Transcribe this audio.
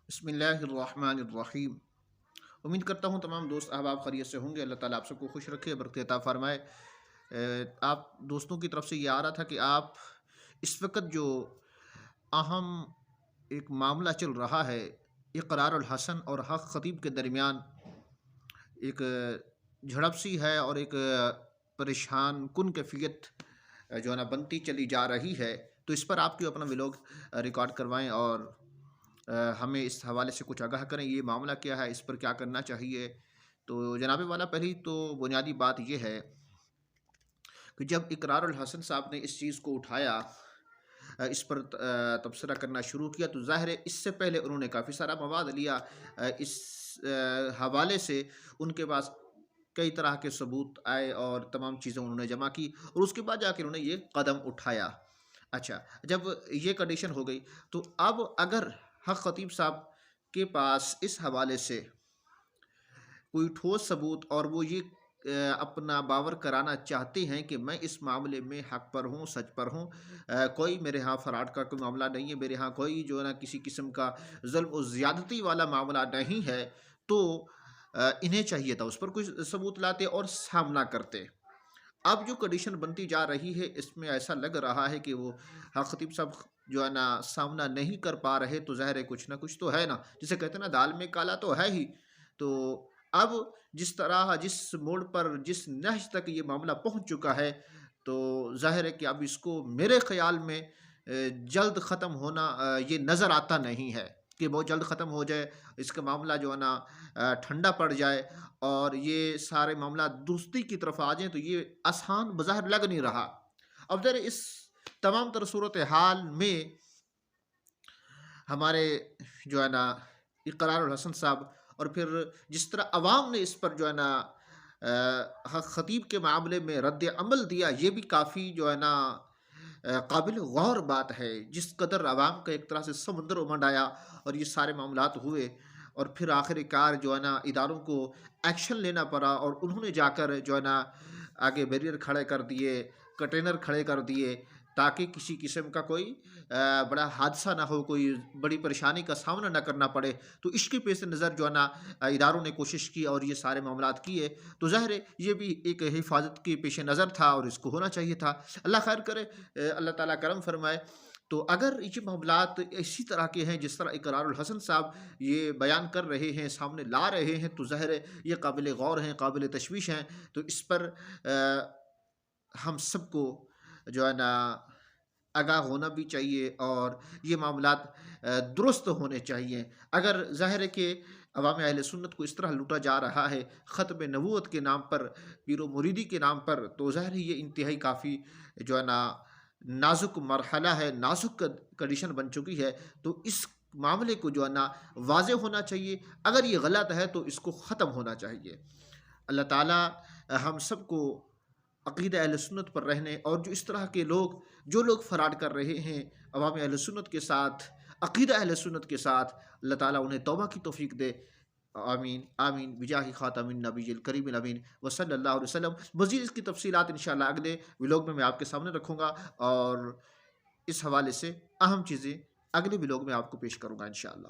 بسم اللہ الرحمن الرحیم۔ امید کرتا ہوں تمام دوست احباب خیریت سے ہوں گے۔ اللہ تعالیٰ آپ سب کو خوش رکھے، برکت عطا فرمائے۔ آپ دوستوں کی طرف سے یہ آ رہا تھا کہ آپ اس وقت جو اہم ایک معاملہ چل رہا ہے، اقرار الحسن اور حق خطیب کے درمیان ایک جھڑپ سی ہے اور ایک پریشان کن کیفیت جو ہے نا بنتی چلی جا رہی ہے، تو اس پر آپ کیوں اپنا ولاگ ریکارڈ کروائیں اور ہمیں اس حوالے سے کچھ آگاہ کریں، یہ معاملہ کیا ہے، اس پر کیا کرنا چاہیے۔ تو جناب والا پہلی تو بنیادی بات یہ ہے کہ جب اقرار الحسن صاحب نے اس چیز کو اٹھایا، اس پر تبصرہ کرنا شروع کیا، تو ظاہر ہے اس سے پہلے انہوں نے کافی سارا مواد لیا، اس حوالے سے ان کے پاس کئی طرح کے ثبوت آئے اور تمام چیزیں انہوں نے جمع کی، اور اس کے بعد جا کے انہوں نے یہ قدم اٹھایا۔ اچھا، جب یہ کنڈیشن ہو گئی تو اب اگر حق خطیب صاحب کے پاس اس حوالے سے کوئی ٹھوس ثبوت اور وہ یہ اپنا باور کرانا چاہتے ہیں کہ میں اس معاملے میں حق پر ہوں، سچ پر ہوں، کوئی میرے ہاں فراڈ کا کوئی معاملہ نہیں ہے، میرے ہاں کوئی جو ہے نا کسی قسم کا ظلم و زیادتی والا معاملہ نہیں ہے، تو انہیں چاہیے تھا اس پر کوئی ثبوت لاتے اور سامنا کرتے۔ اب جو کنڈیشن بنتی جا رہی ہے، اس میں ایسا لگ رہا ہے کہ وہ حق خطیب صاحب جو ہے نا سامنا نہیں کر پا رہے، تو ظاہر ہے کچھ نہ کچھ تو ہے نا، جسے کہتے ہیں نا دال میں کالا تو ہے ہی۔ تو اب جس طرح جس موڑ پر جس نہج تک یہ معاملہ پہنچ چکا ہے، تو ظاہر ہے کہ اب اس کو میرے خیال میں جلد ختم ہونا یہ نظر آتا نہیں ہے کہ بہت جلد ختم ہو جائے، اس کا معاملہ جو ہے نا ٹھنڈا پڑ جائے اور یہ سارے معاملات درستی کی طرف آ جائیں، تو یہ آسان بظاہر لگ نہیں رہا۔ اب ذرا اس تمام تر صورتحال میں ہمارے جو ہے نا اقرار الحسن صاحب اور پھر جس طرح عوام نے اس پر جو ہے نا حق خطیب کے معاملے میں رد عمل دیا، یہ بھی کافی جو ہے نا قابل غور بات ہے۔ جس قدر عوام کا ایک طرح سے سمندر امنڈ آیا اور یہ سارے معاملات ہوئے، اور پھر آخر کار جو ہے نا اداروں کو ایکشن لینا پڑا، اور انہوں نے جا کر جو ہے نا آگے بیریئر کھڑے کر دیے، کنٹینر کھڑے کر دیے، تاکہ کسی قسم کا کوئی بڑا حادثہ نہ ہو، کوئی بڑی پریشانی کا سامنا نہ کرنا پڑے۔ تو اس کے پیش نظر جو ہے نا اداروں نے کوشش کی اور یہ سارے معاملات کیے، تو ظاہر ہے یہ بھی ایک حفاظت کے پیش نظر تھا اور اس کو ہونا چاہیے تھا۔ اللہ خیر کرے، اللہ تعالیٰ کرم فرمائے۔ تو اگر یہ معاملات اسی طرح کے ہیں جس طرح اقرار الحسن صاحب یہ بیان کر رہے ہیں، سامنے لا رہے ہیں، تو ظاہر ہے یہ قابل غور ہیں، قابل تشویش ہیں۔ تو اس پر ہم سب کو جو ہے نا آگاہ ہونا بھی چاہیے اور یہ معاملات درست ہونے چاہیے۔ اگر ظاہر ہے کہ عوام اہل سنت کو اس طرح لوٹا جا رہا ہے ختم نبوت کے نام پر، پیر و مریدی کے نام پر، تو ظاہر ہے یہ انتہائی کافی جو ہے نا نازک مرحلہ ہے، نازک کنڈیشن بن چکی ہے۔ تو اس معاملے کو جو ہے نا واضح ہونا چاہیے، اگر یہ غلط ہے تو اس کو ختم ہونا چاہیے۔ اللہ تعالیٰ ہم سب کو عقیدہ اہل سنت پر رہنے، اور جو اس طرح کے لوگ جو لوگ فراڈ کر رہے ہیں عوام اہل سنت کے ساتھ، عقیدہ اہل سنت کے ساتھ، اللہ تعالیٰ انہیں توبہ کی توفیق دے۔ آمین آمین بجاہ خاتم النبی الکریم الامین وصلی اللہ علیہ وسلم۔ مزید اس کی تفصیلات انشاءاللہ اگلے ولاگ میں آپ کے سامنے رکھوں گا، اور اس حوالے سے اہم چیزیں اگلے ولاگ میں آپ کو پیش کروں گا انشاءاللہ۔